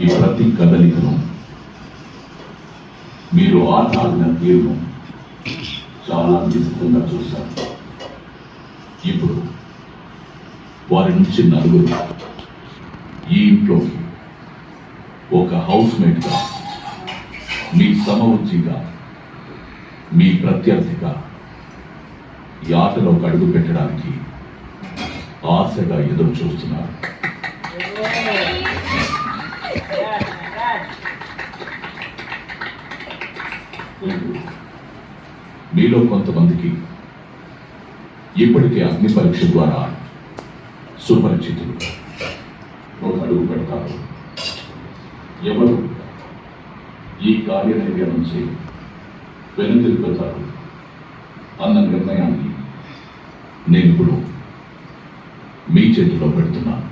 ఈ ప్రతి కదలికను మీరు ఆటాడిన తీరును చాలా నిశ్చితంగా చూశారు. ఇప్పుడు వారి నుంచి నలుగురు ఈ ఇంట్లోకి ఒక హౌస్ మేట్గా, మీ సమవుచ్చిగా, మీ ప్రత్యర్థిగా ఈ ఆటలోకి అడుగు పెట్టడానికి ఆశగా ఎదురు చూస్తున్నారు. మీలో కొంతమందికి ఇప్పటికే అగ్ని పరీక్ష ద్వారా సుపరిచితులు. ఒక అడుగు పెడతారు. ఎవరు ఈ కార్యనిర్య నుంచి వెనుతిరుగుతారు అన్న నిర్ణయాన్ని నేను ఇప్పుడు మీ చేతిలో పెడుతున్నాను.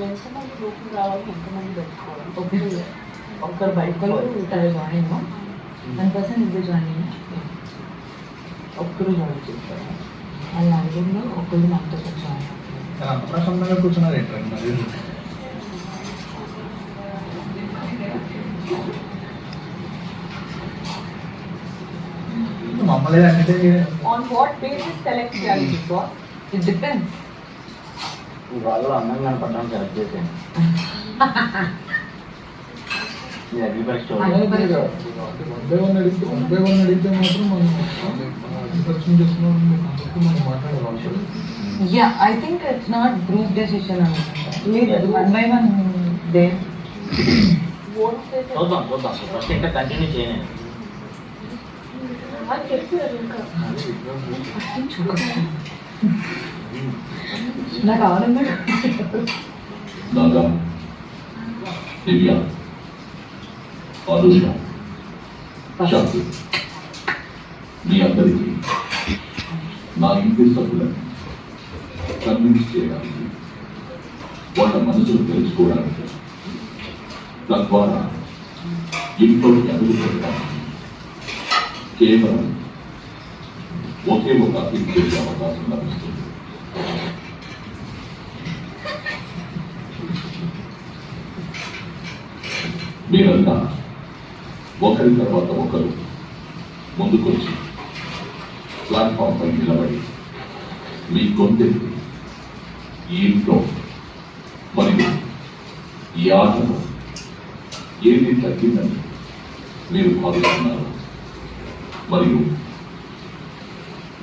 ఎంతమంది గ్రూపులు రావాలి, ఎంతమంది పెట్టుకోవాలి? ఒక్కరు బయటలో ఉంటారు జాయిన్ 1% ఇద్దరు జాయిన్ ఒక్కరు జాయిన్ చేస్తారు. వాళ్ళ నలుగురిలో ఒకళ్ళు మనతో జాయిన్ అంత ప్రశాంతంగా కూర్చున్నారు ఏంటంటే మమ్మల్ని అంటే ఆన్ వాట్ బేసిస్ సెలెక్ట్ చేయాలి? Because it depends. వాళ్ళు అందంగా కనపడడం సెలెక్ట్ చేశాను. అడిగితే మాత్రం మనం మాట్లాడాలి. Yeah, I think it's not group decision అనుకుంటా. 1 by 1 డే చూద్దాం ఫస్ట్ ఇంకా కంటిన్యూ చేయలేదు. నాకు ఆనందం. నాగా, దివ్య, అనుష, శక్తి, మీ అందరికీ నా ఇంటి సభ్యులను కన్విన్స్ చేయడానికి, వాళ్ళ మనసును తెలుసుకోవడానికి, తద్వారా ఇంట్లోకి అడుగు పెట్టడానికి కేవలం ఒకే ఒక అప్పీల్ చేసే అవకాశం లభిస్తుంది. మీరంతా ఒకరి తర్వాత ఒకరు ముందుకొచ్చి ప్లాట్ఫామ్ పై నిలబడి మీ గొంతెత్తి ఈ ఇంట్లో మరియు ఈ ఆటలో ఏది తగ్గిందని మీరు భావిస్తున్నారు, మరియు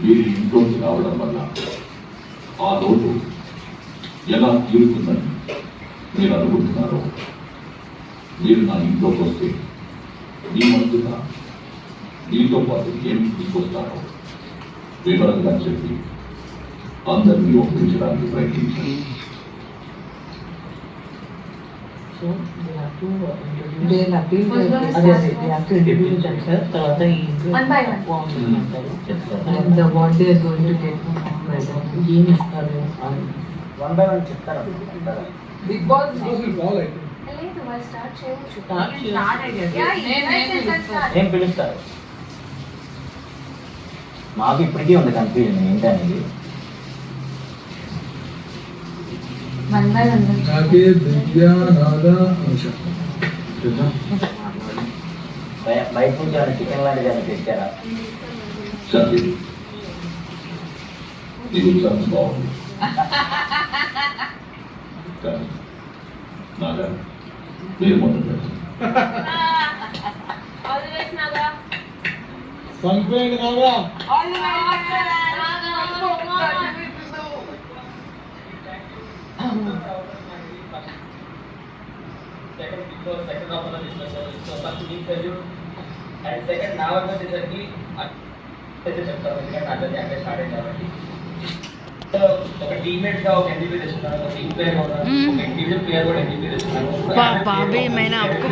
మీరు ఇంట్లోకి రావడం వల్ల ఆ లోటు ఎలా తీరుతుందని మీరు అనుకుంటున్నారో, మీరు నా ఇంట్లోకి వస్తే మీ మధ్యన మీతో పాటు ఏమి తీసుకొస్తారో వివరంగా చెప్పి అందరినీ ఒప్పించడానికి ప్రయత్నించండి. So they have to introduce themselves. తర్వాత ఈ One by one. and what they are going to get ఏం ఇస్తారు. 1 by 1 చెప్తారా? బిగ్ బాస్ లేదు, వాళ్ళు స్టార్ట్ చేయవచ్చు. ఏం పిలుస్తారు? మాకు ఇప్పటికీ ఉంది కన్ఫ్యూజన్ ఏంటనేది. నాకే దివ్య, నాదా, అనుష. బయట నుంచి ఏమైనా చికెన్ లాంటిది ఏమైనా తెచ్చారా? శక్తి, నీ ఉత్సాహం బాగుంది. కానీ నాగా, మీరు మొదలు పెట్టండి. పంపేయండి నాగా. సెకండ్ హాఫ్ లో తీసుకొచ్చారు. సో ఫస్ట్ మీకు తెలియదు అండ్ సెకండ్ నా వరకు వచ్చేసరికి అయితే చెప్తాను, ఎందుకంటే అందరికీ అక్కడ స్టార్ట్ అయింది కాబట్టి. సో ఒక టీమ్మేట్ గా ఒక MVP తెచ్చుకున్నాను, ఒక టీమ్ ప్లేయర్ కూడా, ఒక ఇండివిజువల్ ప్లేయర్ కూడా MVP తెచ్చుకున్నాను. बाबे मैंने आपको